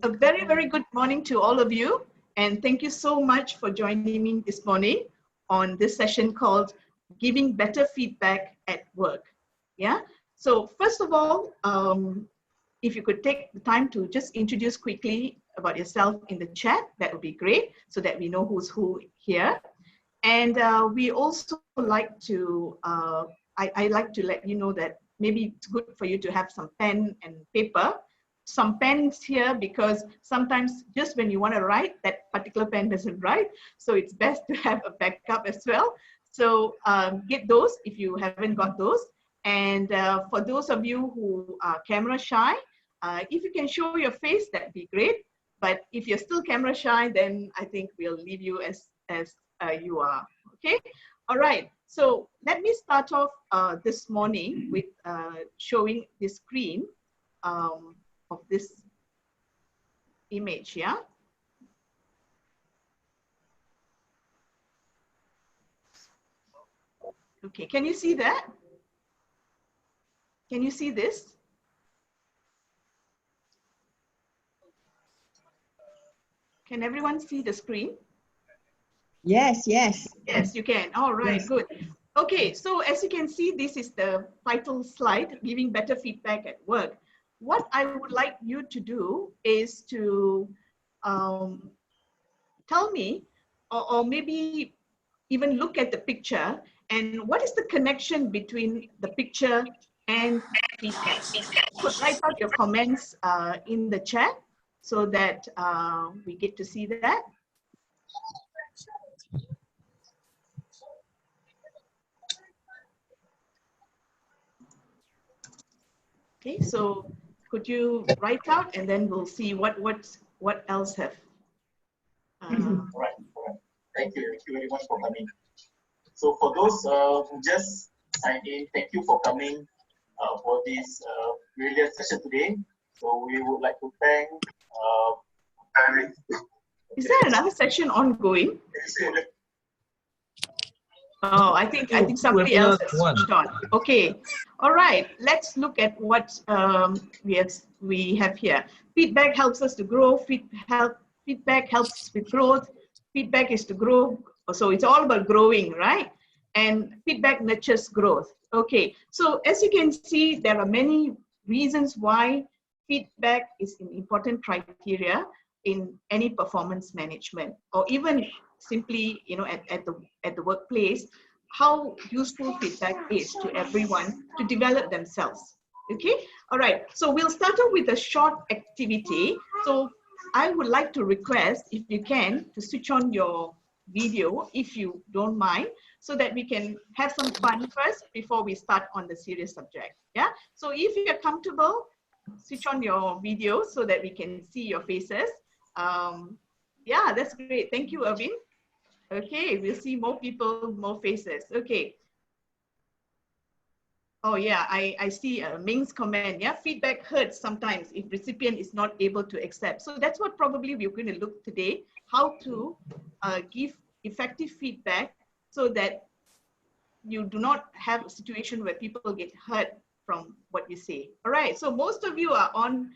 A very, very good morning to all of you. And thank you so much for joining me this morning on this session called Giving Better Feedback at Work. Yeah. So first of all, if you could take the time to just introduce quickly about yourself in the chat, that would be great so that we know who's who here. And we also like to, I like to let you know that maybe it's good for you to have some pen and paper, some pens here, because sometimes just when you want to write, that particular pen doesn't write. So it's best to have a backup as well. So get those if you haven't got those. And for those of you who are camera shy, if you can show your face, that'd be great. But if you're still camera shy, then I think we'll leave you as you are, okay? All right, so let me start off this morning with showing the screen of this image, yeah? Okay, can you see that? Can you see this? Can everyone see the screen? Yes, yes. Yes, you can. All right, Yes. good. Okay, so as you can see, this is the title slide, Giving Better Feedback at Work. What I would like you to do is to tell me, or maybe even look at the picture, and what is the connection between the picture and feedback? Could write out your comments in the chat so that we get to see that. Okay, so could you write out, and then we'll see what else have. Right. Thank you very much for coming. So for those who just signed in, thank you for coming for this brilliant session today. So we would like to thank. Is there another session ongoing? Oh, I think somebody else has switched on. Okay, all right. Let's look at what we have here. Feedback helps us to grow. Feedback helps with growth. Feedback is to grow. So it's all about growing, right? And feedback nurtures growth. Okay, so as you can see, there are many reasons why feedback is an important criteria in any performance management, or even simply, you know, at the workplace, how useful feedback is to everyone to develop themselves. Okay, all right. So we'll start off with a short activity. So I would like to request, if you can, to switch on your video, if you don't mind, so that we can have some fun first before we start on the serious subject. Yeah. So if you're comfortable, switch on your video so that we can see your faces. Yeah, that's great. Thank you, Irvin. Okay, we'll see more people, more faces. Okay. Oh yeah, I see Ming's comment. Yeah, feedback hurts sometimes if recipient is not able to accept. So that's what probably we're going to look today, how to give effective feedback so that you do not have a situation where people get hurt from what you say. All right, so most of you are on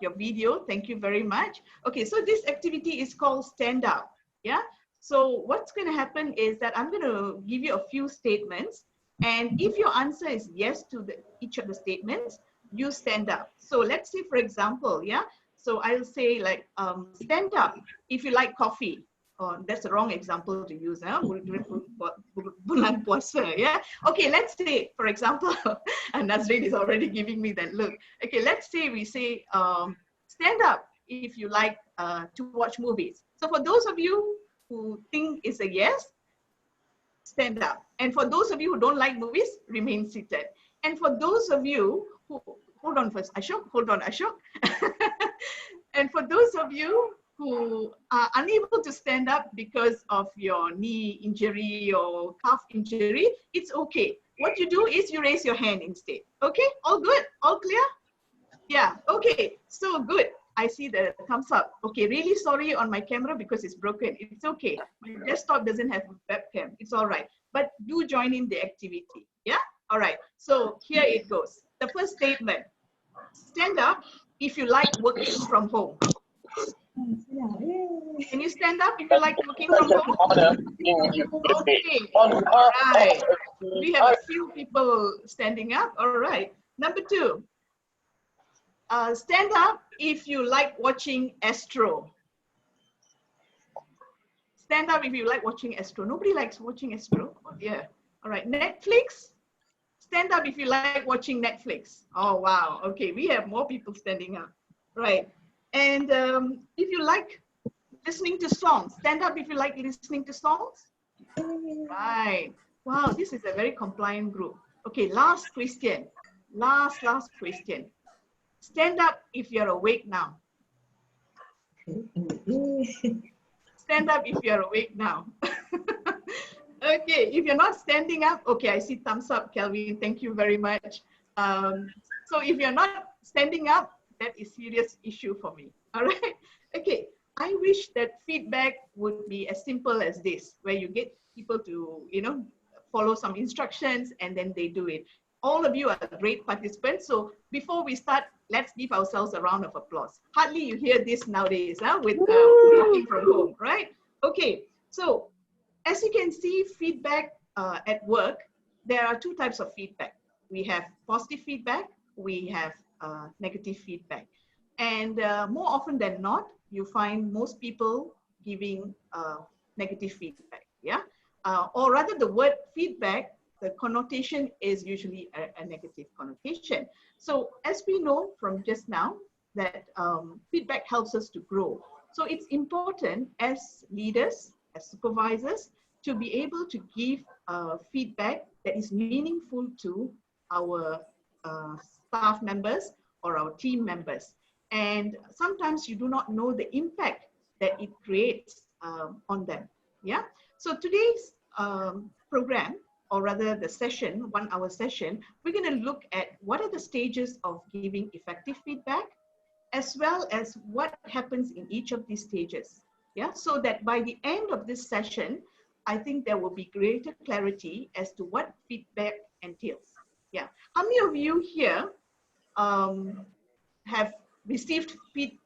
your video. Thank you very much. Okay, so this activity is called Stand Up. Yeah, so what's going to happen is that I'm going to give you a few statements, and if your answer is yes to each of the statements, you stand up. So let's say, for example, yeah, so I'll say like, stand up if you like coffee. Oh, that's the wrong example to use. Huh? Bulan puasa, yeah. Okay, let's say, for example, and Nazreen is already giving me that look. Okay, let's say we say, stand up if you like to watch movies. So for those of you who think it's a yes, stand up. And for those of you who don't like movies, remain seated. And for those of you who, hold on first, Ashok, hold on, Ashok. And for those of you who are unable to stand up because of your knee injury or calf injury, it's okay. What you do is you raise your hand instead. Okay, all good, all clear? Yeah, okay, so good. I see the thumbs up. Okay, really sorry on my camera because it's broken. It's okay. My desktop doesn't have a webcam. It's all right. But do join in the activity. Yeah? All right. So here it goes. The first statement. Stand up if you like working from home. Can you stand up if you like working from home? Okay, all right. We have a few people standing up. All right. Number 2, stand up if you like watching Astro. Stand up if you like watching Astro. Nobody likes watching Astro. Oh dear. All right. Netflix. Stand up if you like watching Netflix. Oh wow. Okay, we have more people standing up. Right. And if you like listening to songs, stand up if you like listening to songs. Right. Wow, this is a very compliant group. Okay, last question. Last question. Stand up if you're awake now. Stand up if you're awake now. Okay, if you're not standing up, okay, I see thumbs up, Kelvin. Thank you very much. So if you're not standing up, that is serious issue for me. All right. Okay. I wish that feedback would be as simple as this, where you get people to, you know, follow some instructions and then they do it. All of you are great participants. So before we start, let's give ourselves a round of applause. Hardly you hear this nowadays, with working from home, right? Okay. So as you can see, feedback at work, there are 2 types of feedback. We have positive feedback, we have negative feedback. And more often than not, you find most people giving negative feedback, yeah? Or rather the word feedback, the connotation is usually a negative connotation. So as we know from just now, that feedback helps us to grow. So it's important as leaders, as supervisors, to be able to give feedback that is meaningful to our staff members or our team members. And sometimes you do not know the impact that it creates on them. Yeah. So today's program, or rather the session, 1-hour session, we're going to look at what are the stages of giving effective feedback, as well as what happens in each of these stages. Yeah. So that by the end of this session, I think there will be greater clarity as to what feedback entails. Yeah. How many of you here have received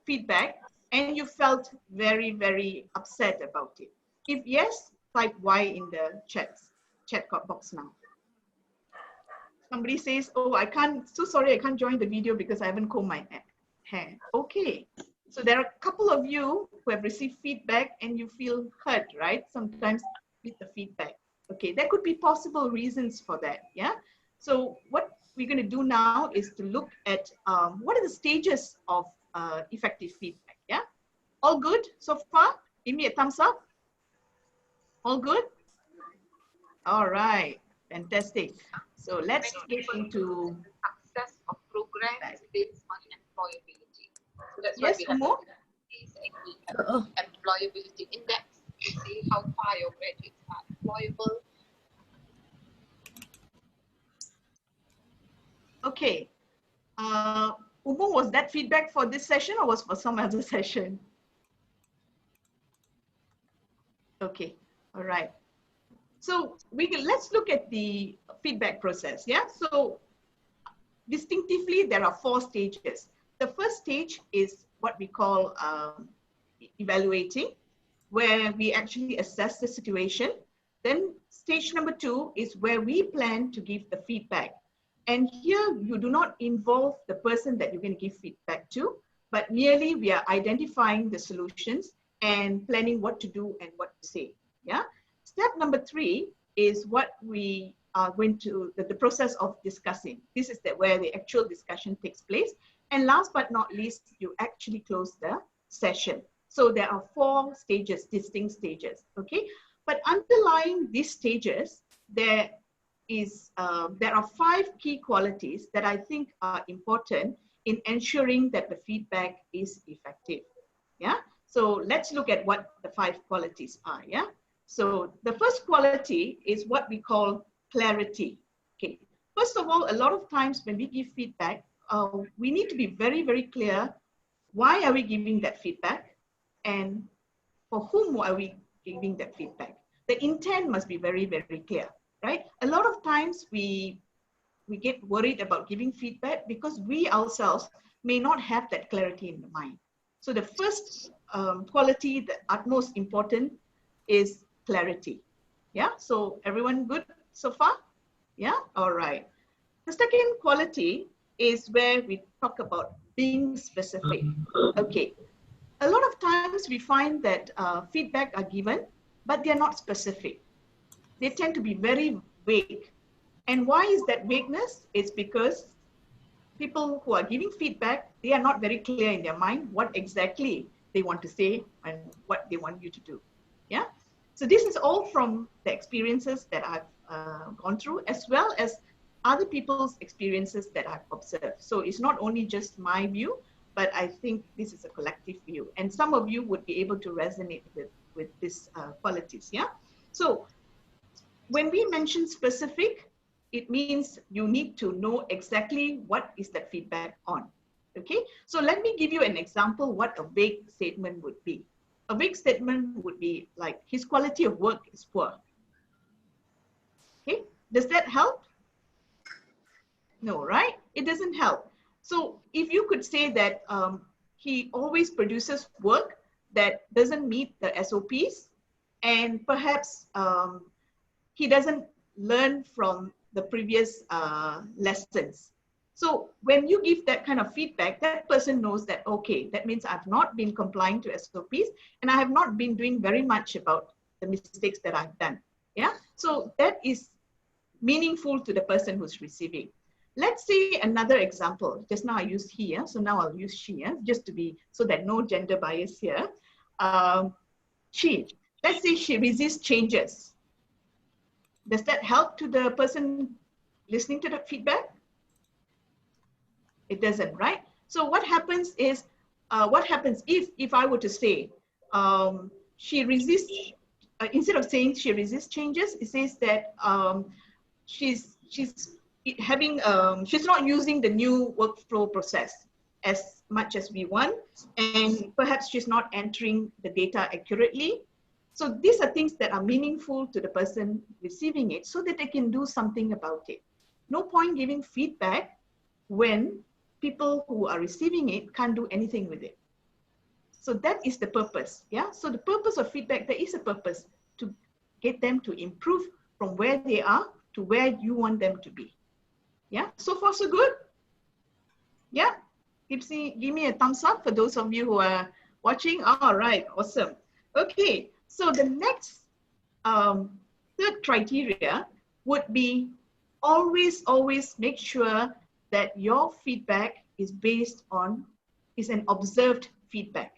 feedback and you felt very, very upset about it? If yes, type Y in the chat box now. Somebody says, oh, I can't, so sorry, I can't join the video because I haven't combed my hair. Okay. So there are a couple of you who have received feedback and you feel hurt, right? Sometimes with the feedback. Okay, there could be possible reasons for that. Yeah. So what we're going to do now is to look at what are the stages of effective feedback. Yeah. All good so far? Give me a thumbs up. All good? All right. Fantastic. So let's get into success of programs based on employability. So that's yes, why we more? have the employability index to see how far your graduates are employable. Okay. Umo, was that feedback for this session or was for some other session? Okay. All right. So let's look at the feedback process. Yeah. So distinctively, there are 4 stages. The first stage is what we call evaluating, where we actually assess the situation. Then stage number 2 is where we plan to give the feedback. And here you do not involve the person that you're going to give feedback to, but merely we are identifying the solutions and planning what to do and what to say. Yeah. Step number 3 is what we are going to, the process of discussing. This is where the actual discussion takes place. And last but not least, you actually close the session. So there are 4 stages, distinct stages, okay? But underlying these stages, there are 5 key qualities that I think are important in ensuring that the feedback is effective, yeah? So let's look at what the 5 qualities are, yeah? So the first quality is what we call clarity, okay? First of all, a lot of times when we give feedback, we need to be very, very clear, why are we giving that feedback and for whom are we giving that feedback? The intent must be very, very clear, right? A lot of times we get worried about giving feedback because we ourselves may not have that clarity in the mind. So the first quality, the utmost important, is clarity. Yeah, so everyone good so far? Yeah, all right. The second quality is where we talk about being specific. Okay, a lot of times we find that feedback are given, but they're not specific. They tend to be very vague. And why is that vagueness? It's because people who are giving feedback, they are not very clear in their mind what exactly they want to say and what they want you to do. Yeah. So this is all from the experiences that I've gone through, as well as other people's experiences that I've observed. So it's not only just my view, but I think this is a collective view. And some of you would be able to resonate with these qualities. Yeah. So when we mention specific, it means you need to know exactly what is that feedback on. Okay, so let me give you an example what a vague statement would be. A vague statement would be like, his quality of work is poor. Okay, does that help? No, right? It doesn't help. So if you could say that he always produces work that doesn't meet the SOPs, and perhaps he doesn't learn from the previous lessons. So when you give that kind of feedback, that person knows that, okay, that means I've not been complying to SOPs and I have not been doing very much about the mistakes that I've done. Yeah, so that is meaningful to the person who's receiving. Let's see another example. Just now I used he, so now I'll use she, just to be, so that no gender bias here. She, let's say she resists changes. Does that help to the person listening to the feedback? It doesn't, right? So what happens is, what happens if I were to say, she resists, instead of saying she resists changes, it says that she's having, she's not using the new workflow process as much as we want, and perhaps she's not entering the data accurately. So these are things that are meaningful to the person receiving it so that they can do something about it. No point giving feedback when people who are receiving it can't do anything with it. So that is the purpose. Yeah. So the purpose of feedback, there is a purpose to get them to improve from where they are to where you want them to be. Yeah. So far, so good. Yeah. Give me a thumbs up for those of you who are watching. All right. Awesome. Okay. So the next third criteria would be always make sure that your feedback is based on, is an observed feedback.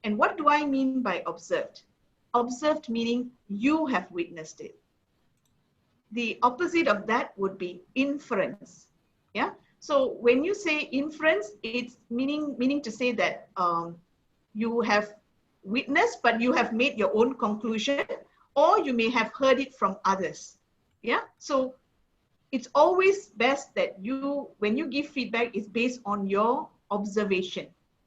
And what do I mean by observed? Observed meaning you have witnessed it. The opposite of that would be inference. Yeah. So when you say inference, it's meaning to say that you have witnessed, but you have made your own conclusion, or you may have heard it from others. Yeah. So it's always best that you, when you give feedback, is based on your observation,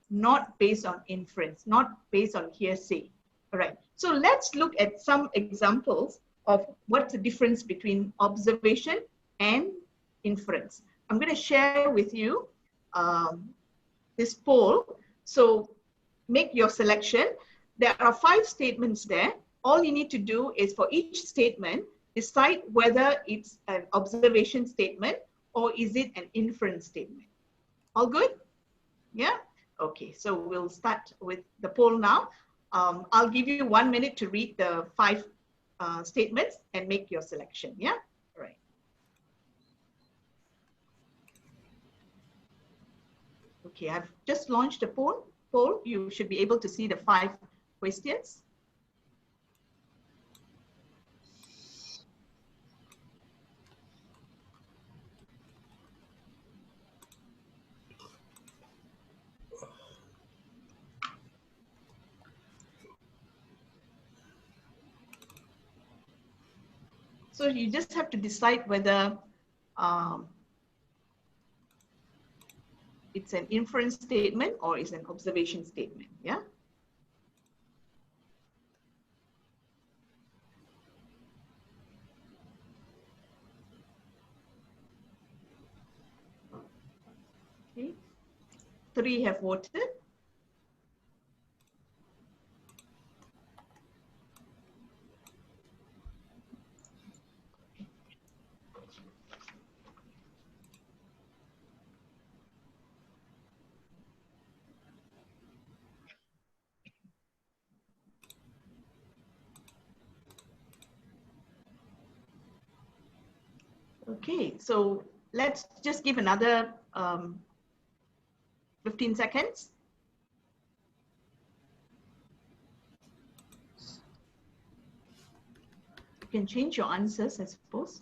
not based on inference, not based on hearsay. All right. So let's look at some examples of what's the difference between observation and inference. I'm going to share with you this poll. So make your selection. There are 5 statements there. All you need to do is, for each statement, decide whether it's an observation statement or is it an inference statement. All good? Yeah? Okay, so we'll start with the poll now. I'll give you 1 minute to read the 5 statements and make your selection. Yeah? All right. Okay, I've just launched a poll. You should be able to see the 5 questions. So you just have to decide whether it's an inference statement or it's an observation statement. Yeah. Okay. 3 have voted. Okay, so let's just give another 15 seconds. You can change your answers, I suppose.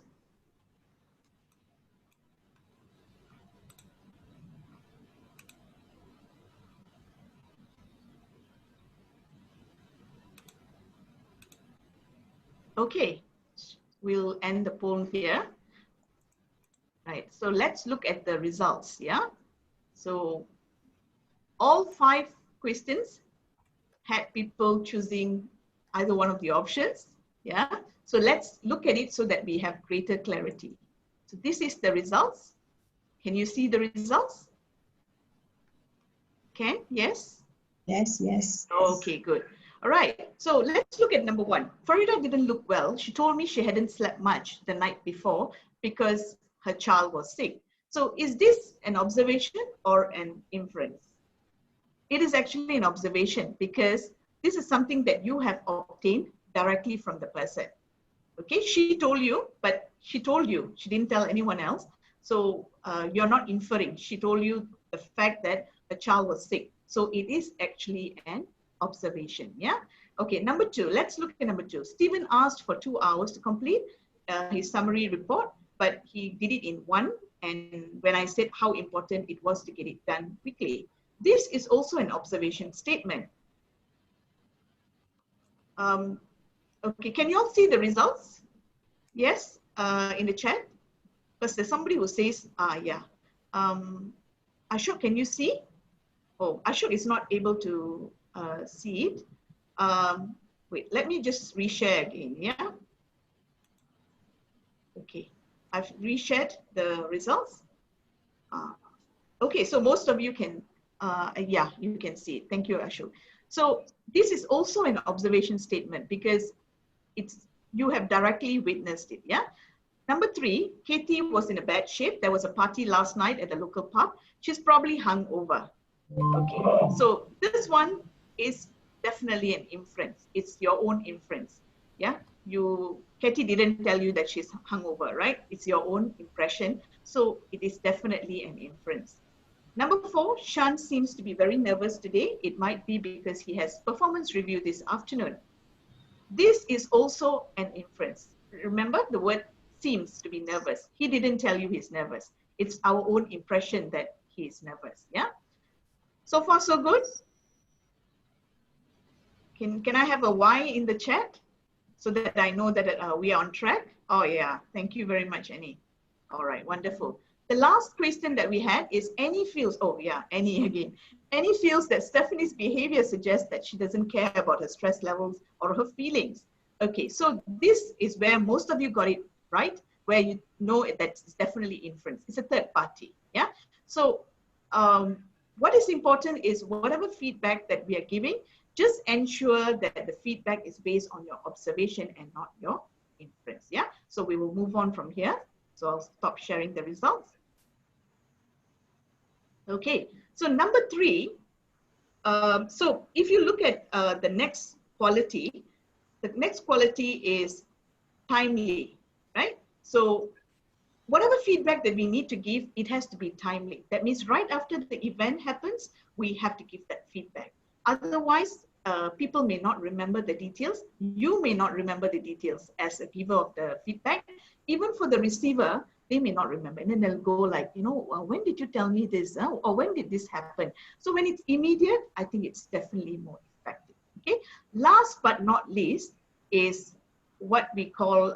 Okay, we'll end the poll here. Right, so let's look at the results, yeah? So all 5 questions had people choosing either one of the options, yeah? So let's look at it so that we have greater clarity. So this is the results. Can you see the results? Can? Yes? Yes, yes. Okay, good. All right, so let's look at number 1. Farida didn't look well. She told me she hadn't slept much the night before because her child was sick. So is this an observation or an inference? It is actually an observation because this is something that you have obtained directly from the person. Okay, she told you, but she told you, she didn't tell anyone else. So you're not inferring. She told you the fact that a child was sick. So it is actually an observation, yeah? Okay, number 2, let's look at number 2. Stephen asked for 2 hours to complete his summary report, but he did it in 1. And when I said how important it was to get it done quickly, this is also an observation statement. Okay, can you all see the results? Yes, in the chat? Because there's somebody who says, yeah. Ashok, can you see? Oh, Ashok is not able to see it. Wait, let me just reshare again, yeah? Okay, I've reshared the results. Okay, so most of you can, yeah, you can see it. Thank you, Ashok. So this is also an observation statement because you have directly witnessed it, yeah? Number 3, Katie was in a bad shape. There was a party last night at the local pub. She's probably hungover. Okay, so this one is definitely an inference. It's your own inference, yeah? Katie didn't tell you that she's hungover, right? It's your own impression. So it is definitely an inference. Number 4, Shan seems to be very nervous today. It might be because he has performance review this afternoon. This is also an inference. Remember, the word seems to be nervous. He didn't tell you he's nervous. It's our own impression that he is nervous, yeah? So far, so good? Can I have a Y in the chat so that I know that we are on track? Oh yeah, thank you very much, Annie. All right, wonderful. The last question that we had is Annie feels, oh yeah, Annie again. Annie feels that Stephanie's behavior suggests that she doesn't care about her stress levels or her feelings. Okay, so this is where most of you got it right, where you know that it's definitely inference. It's a third party, yeah? So what is important is whatever feedback that we are giving, just ensure that the feedback is based on your observation and not your inference, yeah? So we will move on from here. So I'll stop sharing the results. Okay, so number 3, so if you look at the next quality is timely, right? So whatever feedback that we need to give, it has to be timely. That means right after the event happens, we have to give that feedback. Otherwise, people may not remember the details. You may not remember the details as a giver of the feedback. Even for the receiver, they may not remember. And then they'll go like, you know, when did you tell me this? Or when did this happen? So when it's immediate, I think it's definitely more effective. Okay. Last but not least is what we call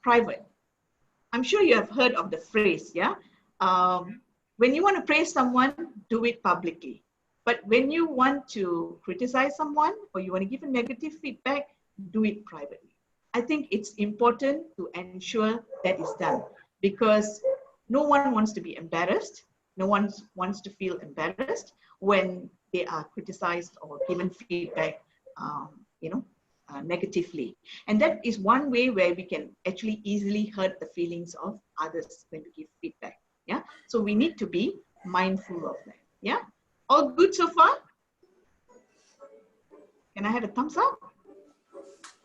private. I'm sure you have heard of the phrase, yeah? When you want to praise someone, do it publicly. But when you want to criticize someone or you want to give a negative feedback, do it privately. I think it's important to ensure that is done because no one wants to be embarrassed. No one wants to feel embarrassed when they are criticized or given feedback, negatively. And that is one way where we can actually easily hurt the feelings of others when we give feedback. Yeah. So we need to be mindful of that. Yeah. All good so far? Can I have a thumbs up?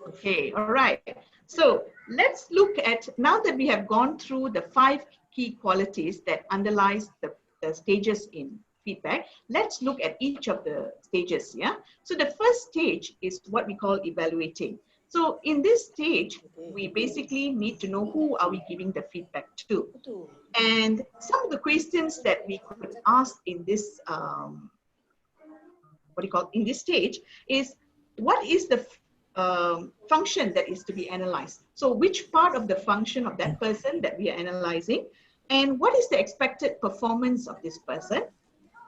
Okay. All right. So let's look at, now that we have gone through the 5 key qualities that underlies the stages in feedback, let's look at each of the stages, yeah? So the first stage is what we call evaluating. So in this stage, we basically need to know who are we giving the feedback to. And some of the questions that we could ask in this, in this stage is, what is the function that is to be analyzed? So which part of the function of that person that we are analyzing, and what is the expected performance of this person?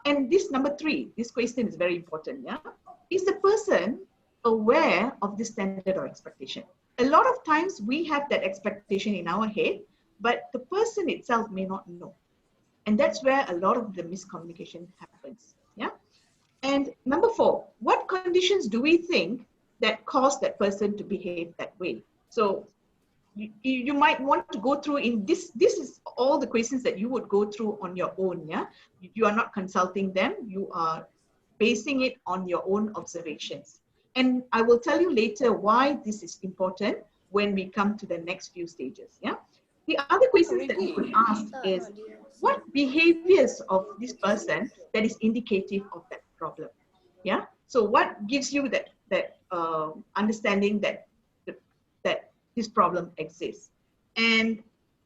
And this number 3, this question is very important, yeah? Is the person aware of the standard or expectation? A lot of times we have that expectation in our head, but the person itself may not know. And that's where a lot of the miscommunication happens, yeah? And number 4, what conditions do we think that cause that person to behave that way? So you might want to go through in this is all the questions that you would go through on your own, yeah? You are not consulting them, you are basing it on your own observations. And I will tell you later why this is important when we come to the next few stages, yeah? The other questions that you could ask is, what behaviors of this person that is indicative of that problem, yeah? So what gives you that understanding that this problem exists? And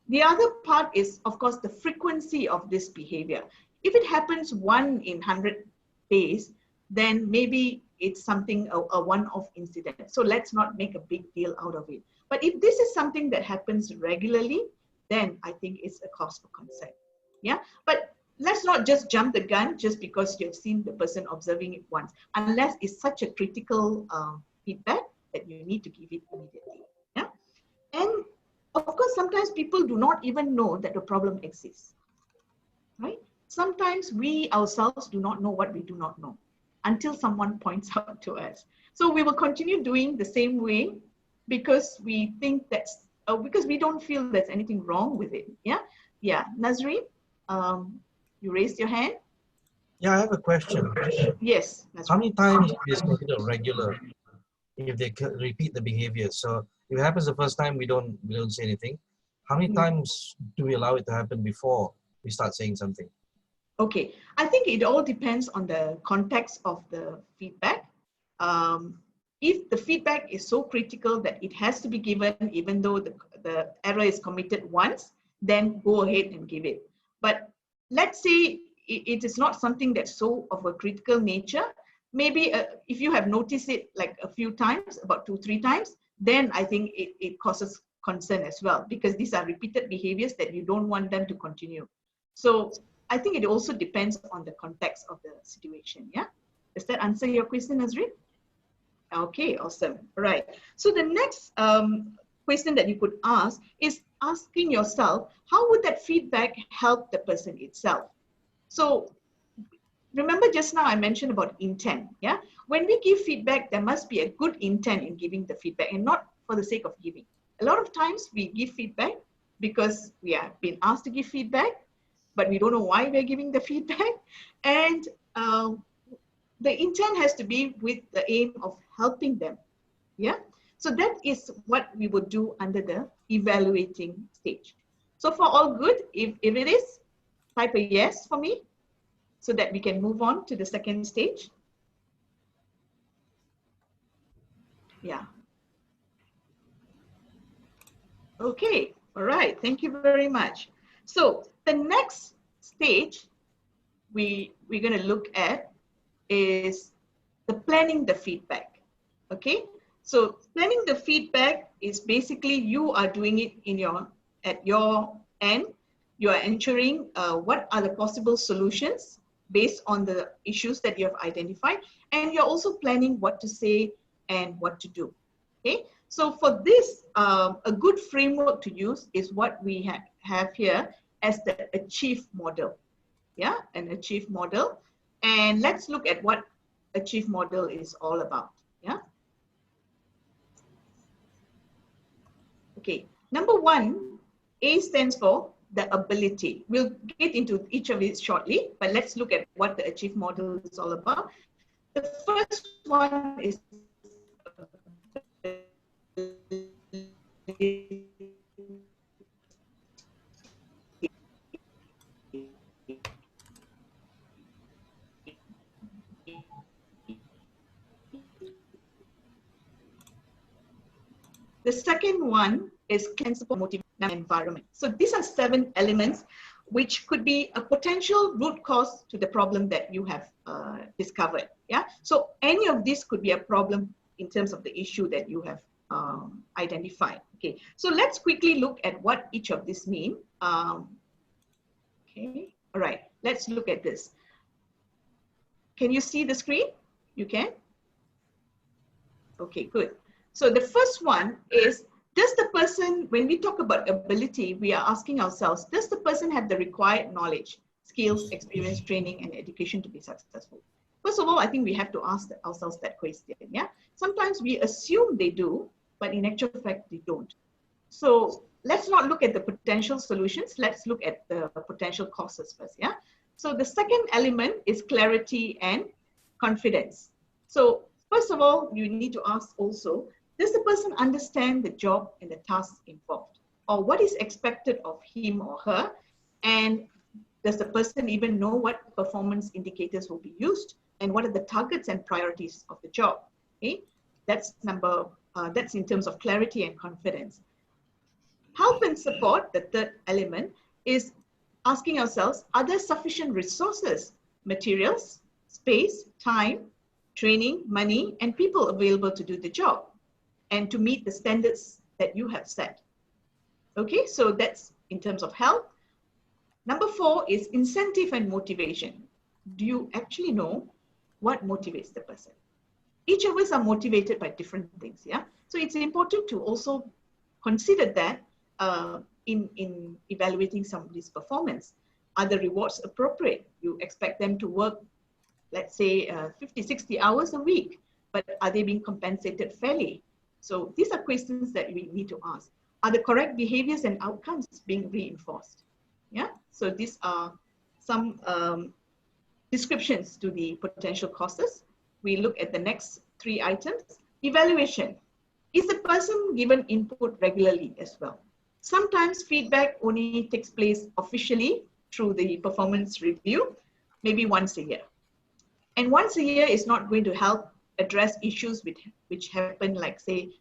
the other part is, of course, the frequency of this behavior. If it happens 1 in 100 days, then maybe it's something, a one-off incident. So let's not make a big deal out of it. But if this is something that happens regularly, then I think it's a cause for concern. Yeah, but let's not just jump the gun just because you've seen the person observing it once, unless it's such a critical feedback that you need to give it immediately. Yeah, and of course, sometimes people do not even know that the problem exists, right? Sometimes we ourselves do not know what we do not know until someone points out to us. So we will continue doing the same way because we think that's, because we don't feel there's anything wrong with it. Yeah, yeah. Nazreen, you raised your hand. Yeah, I have a question. Yes. How many times is considered regular if they repeat the behavior? So if it happens the first time, we don't say anything. How many times do we allow it to happen before we start saying something? Okay, I think it all depends on the context of the feedback. If the feedback is so critical that it has to be given even though the error is committed once, then go ahead and give it. But let's say it is not something that's so of a critical nature. Maybe if you have noticed it like a few times, about 2-3 times, then I think it causes concern as well, because these are repeated behaviors that you don't want them to continue. So I think it also depends on the context of the situation, yeah? Does that answer your question, Nazreen? Okay, awesome. All right. So the next question that you could ask is asking yourself, how would that feedback help the person itself? So remember just now I mentioned about intent, yeah? When we give feedback, there must be a good intent in giving the feedback and not for the sake of giving. A lot of times we give feedback because we have been asked to give feedback, but we don't know why we're giving the feedback. And the intent has to be with the aim of helping them, yeah? So that is what we would do under the evaluating stage. So for all good, if it is, type a yes for me so that we can move on to the second stage. Yeah. Okay, all right, thank you very much. So the next stage we're going to look at is the planning the feedback. Okay, so planning the feedback is basically you are doing it at your end. You are ensuring what are the possible solutions based on the issues that you have identified, and you're also planning what to say and what to do. Okay, so for this, a good framework to use is what we have here as the achieve model. Yeah, an achieve model. And let's look at what achieve model is all about. Yeah. Okay, number 1, A stands for the ability. We'll get into each of these shortly, but let's look at what the achieve model is all about. The first one is The second one is support motivation environment. So these are 7 elements which could be a potential root cause to the problem that you have discovered. Yeah. So any of this could be a problem in terms of the issue that you have identified. Okay. So let's quickly look at what each of these mean. Okay. All right. Let's look at this. Can you see the screen? You can? Okay, good. So the first one is, does the person, when we talk about ability, we are asking ourselves, does the person have the required knowledge, skills, experience, training, and education to be successful? First of all, I think we have to ask ourselves that question. Yeah. Sometimes we assume they do, but in actual fact, they don't. So let's not look at the potential solutions. Let's look at the potential causes first. Yeah. So the second element is clarity and confidence. So first of all, you need to ask also, does the person understand the job and the tasks involved? Or what is expected of him or her? And does the person even know what performance indicators will be used? And what are the targets and priorities of the job? Okay, that's that's in terms of clarity and confidence. Help and support, the third element, is asking ourselves, are there sufficient resources, materials, space, time, training, money, and people available to do the job and to meet the standards that you have set? Okay, so that's in terms of health. Number 4 is incentive and motivation. Do you actually know what motivates the person? Each of us are motivated by different things, yeah? So it's important to also consider that in evaluating somebody's performance. Are the rewards appropriate? You expect them to work, let's say 50, 60 hours a week, but are they being compensated fairly? So these are questions that we need to ask. Are the correct behaviors and outcomes being reinforced? Yeah, so these are some descriptions to the potential causes. We look at the next 3 items. Evaluation. Is the person given input regularly as well? Sometimes feedback only takes place officially through the performance review, maybe once a year. And once a year is not going to help address issues which happened, like say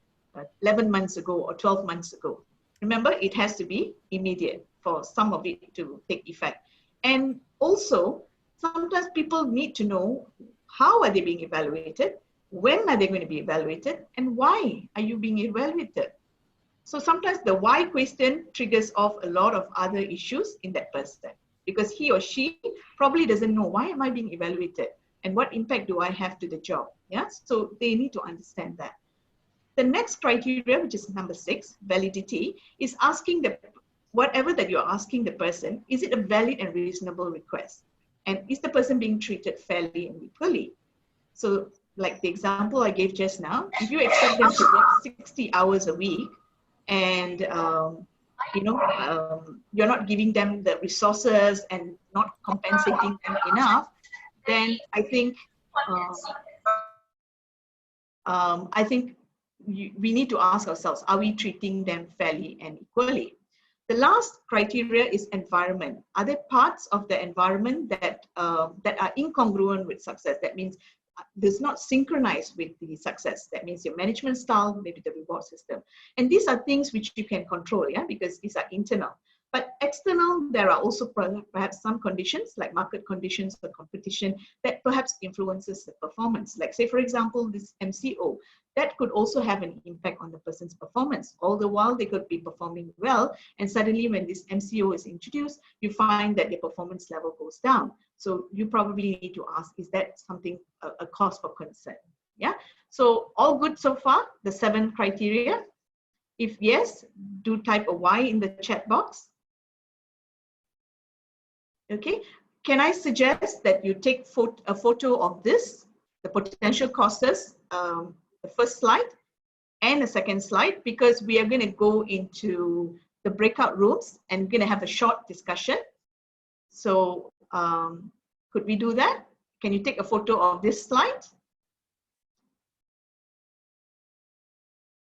11 months ago or 12 months ago. Remember, it has to be immediate for some of it to take effect. And also, sometimes people need to know, how are they being evaluated? When are they going to be evaluated? And why are you being evaluated? So sometimes the why question triggers off a lot of other issues in that person, because he or she probably doesn't know, why am I being evaluated? And what impact do I have to the job? Yeah, so they need to understand that. The next criteria, which is number 6, validity, is asking whatever that you're asking the person, is it a valid and reasonable request? And is the person being treated fairly and equally? So like the example I gave just now, if you expect them to work 60 hours a week and you're not giving them the resources and not compensating them enough, then I think we need to ask ourselves, are we treating them fairly and equally? The last criteria is environment. Are there parts of the environment that are incongruent with success? That means does not synchronize with the success. That means your management style, maybe the reward system. And these are things which you can control, yeah, because these are internal. But external, there are also perhaps some conditions like market conditions or competition that perhaps influences the performance. Like say, for example, this MCO, that could also have an impact on the person's performance. All the while they could be performing well, and suddenly when this MCO is introduced, you find that their performance level goes down. So you probably need to ask, is that something, a cause for concern? Yeah, so all good so far, the 7 criteria. If yes, do type a Y in the chat box. Okay, can I suggest that you take a photo of this, the potential causes, the first slide and the second slide, because we are going to go into the breakout rooms and going to have a short discussion. So could we do that? Can you take a photo of this slide?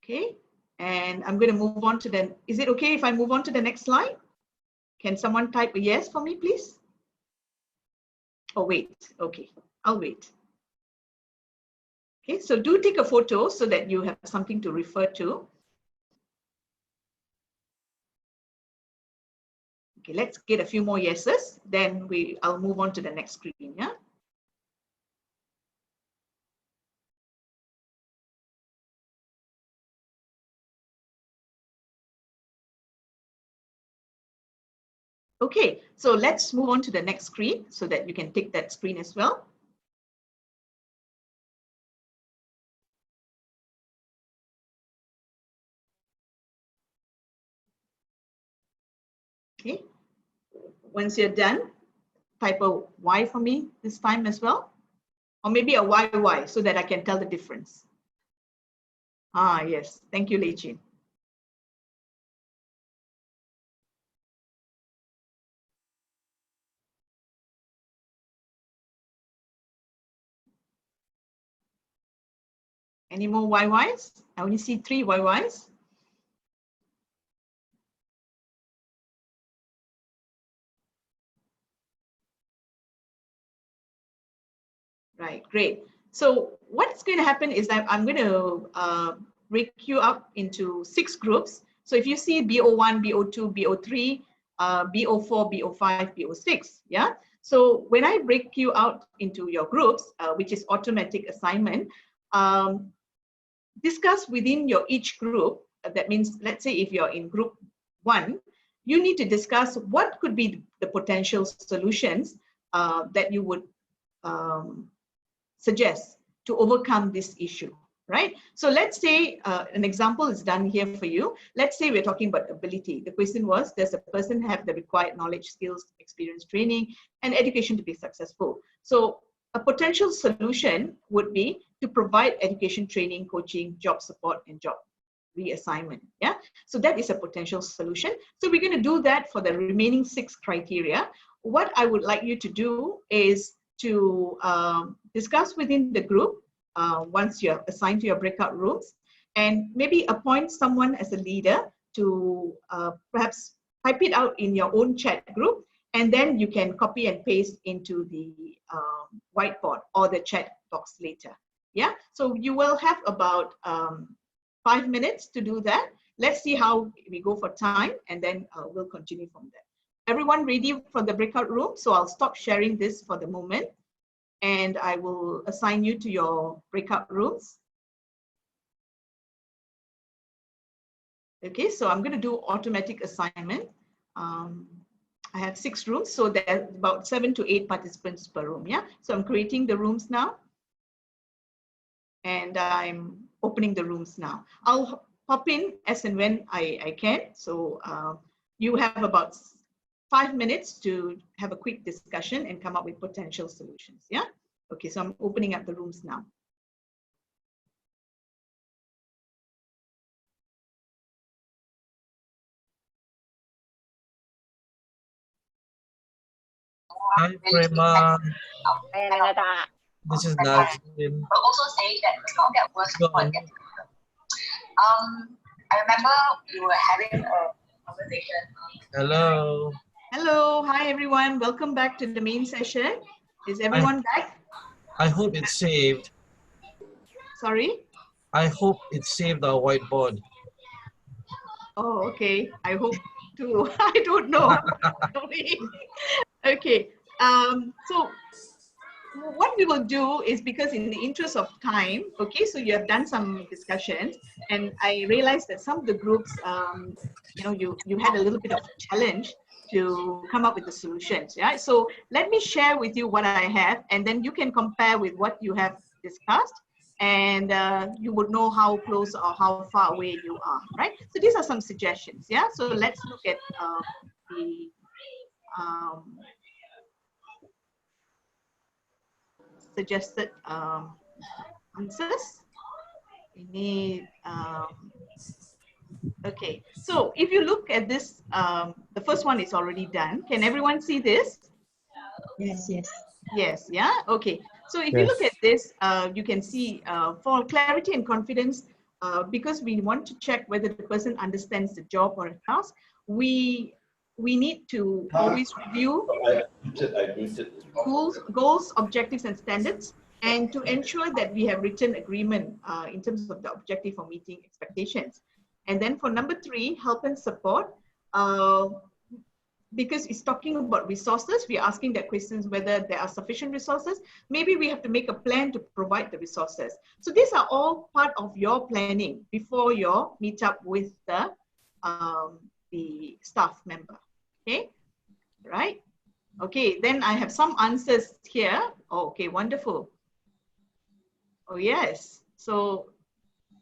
Okay, And I'm going to move on to the, is it okay if I move on to the next slide? Can someone type a yes for me, please? Oh, wait. Okay, I'll wait. Okay, so do take a photo so that you have something to refer to. Okay, let's get a few more yeses. Then I'll move on to the next screen. Yeah. Okay, so let's move on to the next screen so that you can take that screen as well. Okay, once you're done, type a Y for me this time as well, or maybe a YY so that I can tell the difference. Ah, yes, thank you, Lei Chin. Any more YYs? I only see 3 YYs. Right, great. So what's going to happen is that I'm going to break you up into 6 groups. So if you see BO1, BO2, BO3, BO4, BO5, BO6, yeah? So when I break you out into your groups, which is automatic assignment, discuss within your each group. That means, let's say if you're in group 1, you need to discuss what could be the potential solutions that you would suggest to overcome this issue, right? So let's say an example is done here for you. Let's say we're talking about ability. The question was, does a person have the required knowledge, skills, experience, training, and education to be successful? So a potential solution would be to provide education, training, coaching, job support, and job reassignment. Yeah, so that is a potential solution. So we're going to do that for the remaining 6 criteria. What I would like you to do is to discuss within the group once you're assigned to your breakout rooms, and maybe appoint someone as a leader to perhaps type it out in your own chat group, and then you can copy and paste into the whiteboard or the chat box later. Yeah, so you will have about 5 minutes to do that. Let's see how we go for time, and then we'll continue from there. Everyone ready for the breakout room? So I'll stop sharing this for the moment, and I will assign you to your breakout rooms. Okay, so I'm going to do automatic assignment. I have 6 rooms, so there's about 7 to 8 participants per room. Yeah, so I'm creating the rooms now, and I'm opening the rooms now. I'll pop in as and when I can. So you have about 5 minutes to have a quick discussion and come up with potential solutions. Yeah. Okay, so I'm opening up the rooms now. Hi, Prema. This is Nazim. But also saying that it's not get worse before it gets better. I remember we were having a conversation. Hello. Hello, hi everyone. Welcome back to the main session. Is everyone back? I hope it's saved. Sorry? I hope it's saved our whiteboard. Oh, okay. I hope too. I don't know. Okay. So what we will do is, because in the interest of time, okay, so you have done some discussions, and I realized that some of the groups, you know, you had a little bit of challenge to come up with the solutions. Yeah. So let me share with you what I have, and then you can compare with what you have discussed, and you would know how close or how far away you are, right? So these are some suggestions. Yeah. So let's look at the suggested answers. We need, okay, so if you look at this, the first one is already done. Can everyone see this? Yes, yes. Yes, yeah, okay. So if you look at this, you can see for clarity and confidence, because we want to check whether the person understands the job or a task, we need to always review goals, objectives, and standards, and to ensure that we have written agreement in terms of the objective for meeting expectations. And then for number 3, help and support. Because it's talking about resources, we're asking that questions whether there are sufficient resources. Maybe we have to make a plan to provide the resources. So these are all part of your planning before your meetup with the staff member. Okay, right? Okay, then I have some answers here. Oh, okay, wonderful. Oh yes, so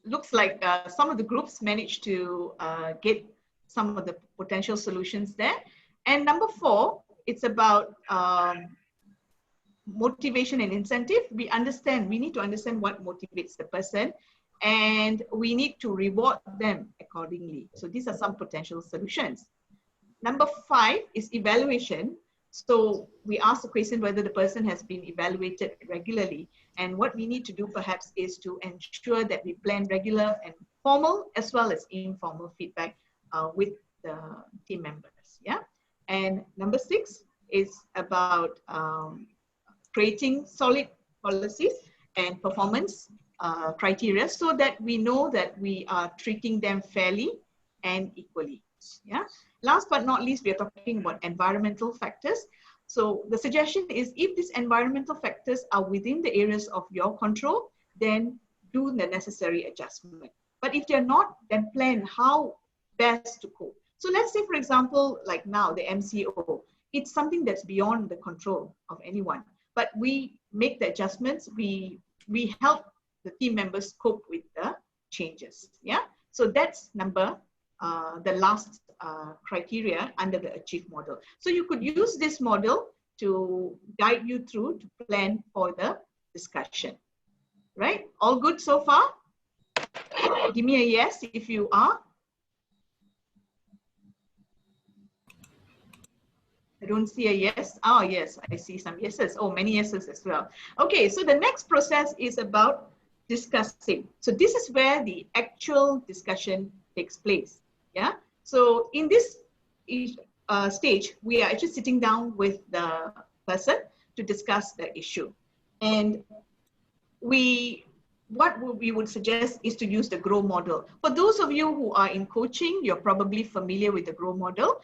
looks like some of the groups managed to get some of the potential solutions there. And number 4, it's about motivation and incentive. We need to understand what motivates the person, and we need to reward them accordingly. So these are some potential solutions. Number 5 is evaluation. So we ask the question whether the person has been evaluated regularly. And what we need to do perhaps is to ensure that we plan regular and formal as well as informal feedback with the team members. Yeah. And number 6 is about creating solid policies and performance criteria so that we know that we are treating them fairly and equally. Yeah. Last but not least, we are talking about environmental factors. So the suggestion is if these environmental factors are within the areas of your control, then do the necessary adjustment. But if they're not, then plan how best to cope. So let's say, for example, like now, the MCO, it's something that's beyond the control of anyone. But we make the adjustments, we help the team members cope with the changes. Yeah. So that's the last criteria under the Achieve model. So you could use this model to guide you through to plan for the discussion. Right? All good so far? Give me a yes if you are. I don't see a yes. Oh, yes, I see some yeses. Oh, many yeses as well. Okay, so the next process is about discussing. So this is where the actual discussion takes place. Yeah. So in this stage, we are actually sitting down with the person to discuss the issue. And what we would suggest is to use the GROW model. For those of you who are in coaching, you're probably familiar with the GROW model.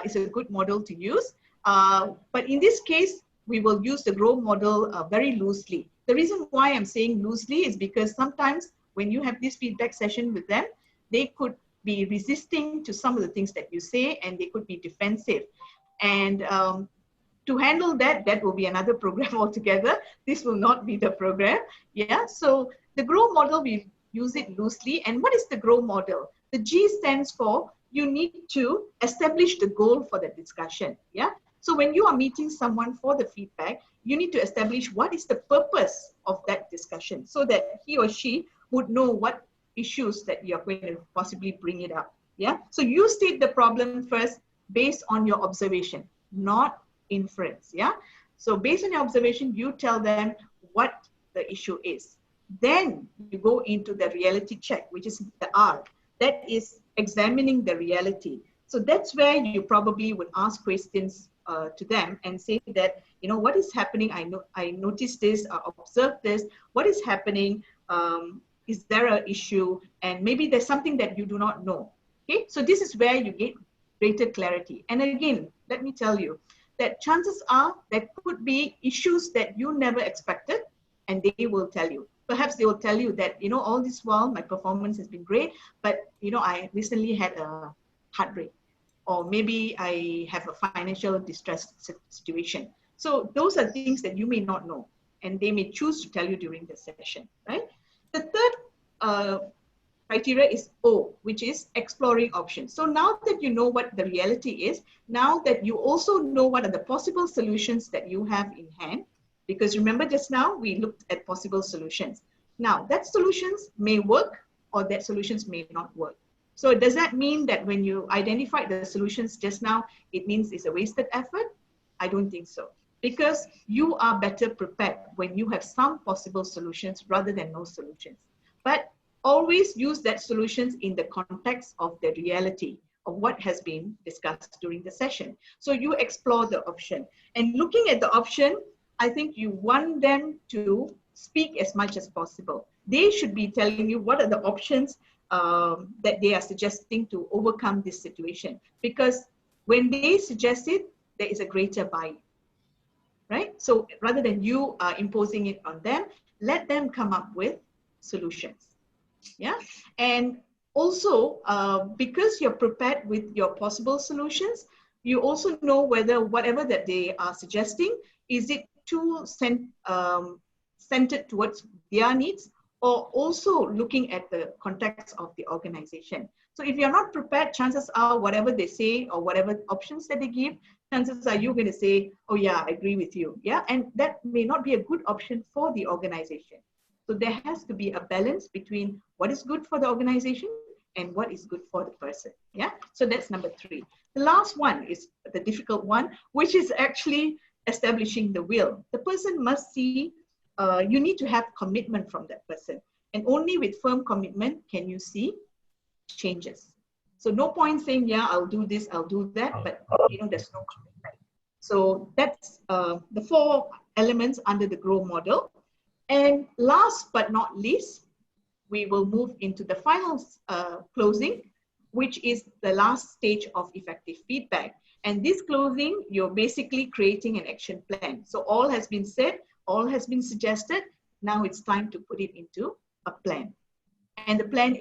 It's a good model to use. But in this case, we will use the GROW model very loosely. The reason why I'm saying loosely is because sometimes when you have this feedback session with them, they could be resisting to some of the things that you say, and they could be defensive. And to handle that, that will be another program altogether. This will not be the program. Yeah, so the GROW model, we use it loosely. And what is the GROW model? The G stands for you need to establish the goal for the discussion. Yeah, so when you are meeting someone for the feedback, you need to establish what is the purpose of that discussion so that he or she would know what issues that you're going to possibly bring it up. Yeah, so you state the problem first based on your observation, not inference. Yeah, so based on your observation, you tell them what the issue is. Then you go into the reality check, which is the R. That is examining the reality. So that's where you probably would ask questions to them and say that, you know, what is happening? I noticed this, I observed this. What is happening? Is there an issue? And maybe there's something that you do not know. Okay, so this is where you get greater clarity. And again, let me tell you that chances are there could be issues that you never expected, and they will tell you. Perhaps they will tell you that, you know, all this while my performance has been great, but, you know, I recently had a heartbreak, or maybe I have a financial distress situation. So those are things that you may not know, and they may choose to tell you during the session, right? The third criteria is O, which is exploring options. So now that you know what the reality is, now that you also know what are the possible solutions that you have in hand, because remember just now we looked at possible solutions. Now that solutions may work or that solutions may not work. So does that mean that when you identified the solutions just now, it means it's a wasted effort? I don't think so. Because you are better prepared when you have some possible solutions rather than no solutions. But always use that solutions in the context of the reality of what has been discussed during the session. So you explore the option, and looking at the option, I think you want them to speak as much as possible. They should be telling you what are the options that they are suggesting to overcome this situation, because when they suggest it, there is a greater buy-in, right? So rather than you imposing it on them, let them come up with solutions. Yeah, and also because you're prepared with your possible solutions, you also know whether whatever that they are suggesting, is it too centered towards their needs, or also looking at the context of the organization. So if you're not prepared, chances are whatever they say or whatever options that they give, chances are you're going to say, oh yeah, I agree with you. Yeah, and that may not be a good option for the organization. So there has to be a balance between what is good for the organization and what is good for the person. Yeah, so that's number 3. The last one is the difficult one, which is actually establishing the will. The person must see, you need to have commitment from that person. And only with firm commitment can you see changes. So no point saying, yeah, I'll do this, I'll do that, but there's no commitment. So that's the 4 elements under the GROW model. And last but not least, we will move into the final closing, which is the last stage of effective feedback. And this closing, you're basically creating an action plan. So all has been said, all has been suggested. Now it's time to put it into a plan. And the plan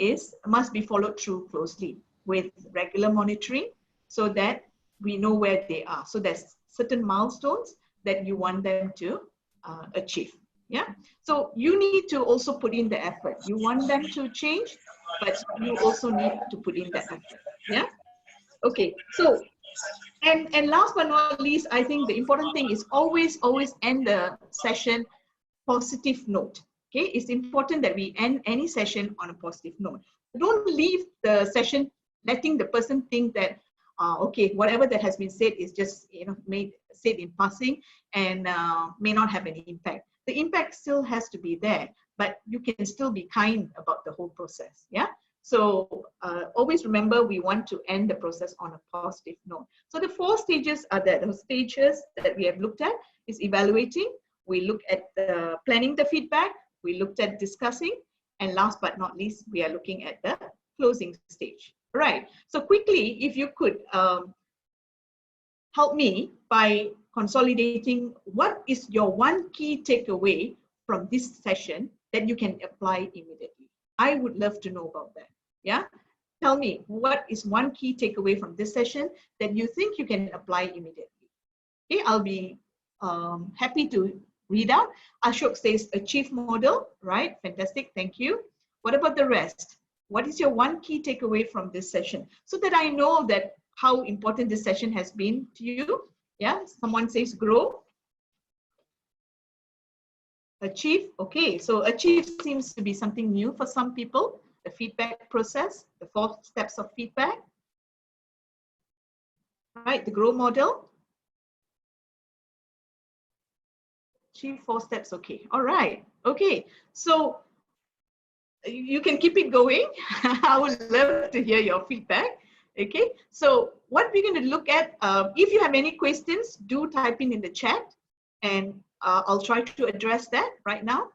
must be followed through closely with regular monitoring so that we know where they are. So there's certain milestones that you want them to achieve. Yeah. So you need to also put in the effort. You want them to change, but you also need to put in the effort. Yeah. Okay. So, and last but not least, I think the important thing is always end the session positive note. Okay. It's important that we end any session on a positive note. Don't leave the session letting the person think that, okay, whatever that has been said is just, said in passing and may not have any impact. The impact still has to be there, but you can still be kind about the whole process. Yeah. So always remember, we want to end the process on a positive note. So the 4 stages are there. The stages that we have looked at is evaluating. We look at planning the feedback. We looked at discussing, and last but not least, we are looking at the closing stage. Right. So quickly, if you could help me by consolidating, what is your one key takeaway from this session that you can apply immediately? I would love to know about that. Yeah. Tell me, what is one key takeaway from this session that you think you can apply immediately? Okay, I'll be happy to read out. Ashok says achieve model, right? Fantastic, thank you. What about the rest? What is your one key takeaway from this session? So that I know that how important this session has been to you. Yeah, someone says grow. Achieve, okay, so achieve seems to be something new for some people. The feedback process, the 4 steps of feedback. Right, the grow model. Achieve 4 steps, okay, all right, okay. So you can keep it going. I would love to hear your feedback. Okay, so what we're going to look at, if you have any questions, do type in the chat, and I'll try to address that right now.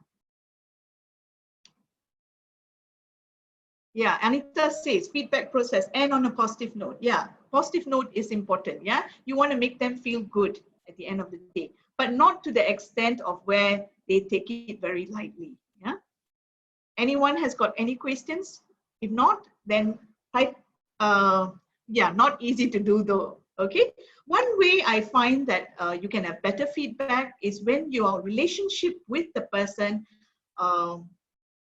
Yeah, Anita says feedback process and on a positive note. Yeah, positive note is important. Yeah, you want to make them feel good at the end of the day, but not to the extent of where they take it very lightly. Yeah. Anyone has got any questions? If not, then type. Yeah, not easy to do though. Okay. One way I find that you can have better feedback is when your relationship with the person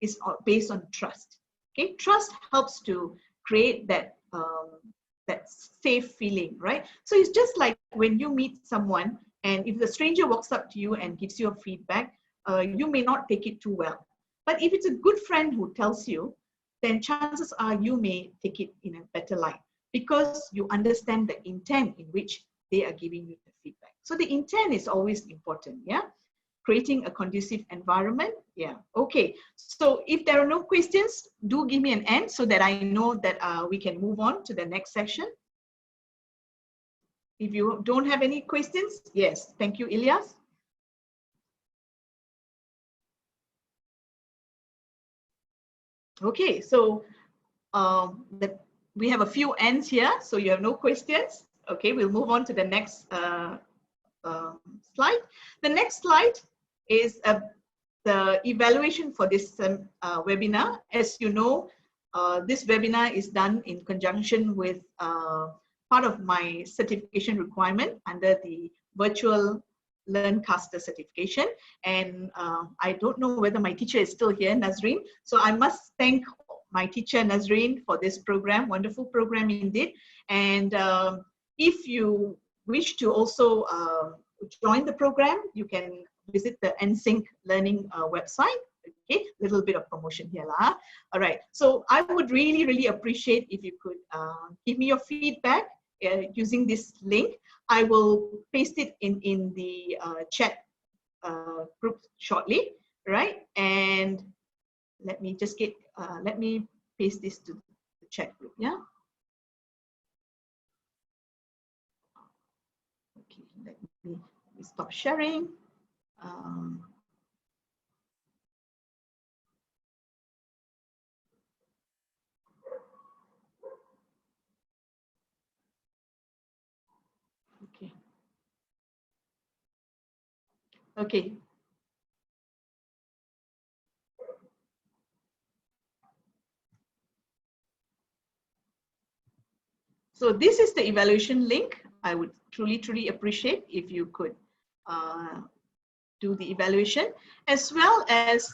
is based on trust. Okay, trust helps to create that that safe feeling, right? So it's just like when you meet someone, and if the stranger walks up to you and gives you a feedback, you may not take it too well. But if it's a good friend who tells you, then chances are you may take it in a better light because you understand the intent in which they are giving you the feedback. So the intent is always important, yeah? creating a conducive environment. Yeah, okay. So if there are no questions, do give me an end so that I know that we can move on to the next section. If you don't have any questions, yes, thank you, Ilyas. Okay, so we have a few ends here, so you have no questions. Okay, we'll move on to the next slide. The next slide is the evaluation for this webinar. As you know, this webinar is done in conjunction with part of my certification requirement under the Virtual Learncaster certification. And I don't know whether my teacher is still here, Nazreen. So I must thank my teacher, Nazreen, for this program, wonderful program indeed. And if you wish to also join the program, you can visit the NSYNC Learning website. Okay, little bit of promotion here. All right, so I would really, really appreciate if you could give me your feedback using this link. I will paste it in the chat group shortly, right? And let me just let me paste this to the chat group, yeah? Okay, let me stop sharing. Okay. Okay. So this is the evaluation link. I would truly, truly appreciate if you could do the evaluation, as well as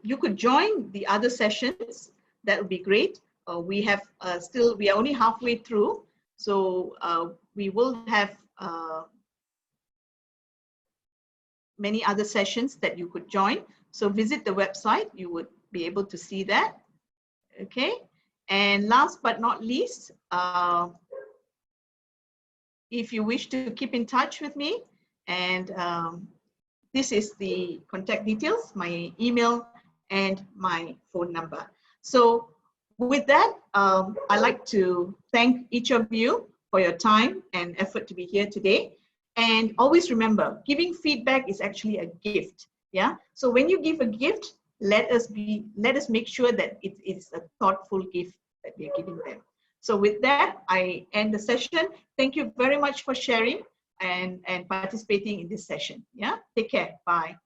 you could join the other sessions. That would be great. We have we are only halfway through, so we will have many other sessions that you could join. So visit the website, you would be able to see that. Okay, and last but not least, if you wish to keep in touch with me, and this is the contact details, my email and my phone number. So with that, I'd like to thank each of you for your time and effort to be here today. And always remember, giving feedback is actually a gift. Yeah. So when you give a gift, let us make sure that it's a thoughtful gift that we're giving them. So with that, I end the session. Thank you very much for sharing and participating in this session. Yeah. Take care. Bye.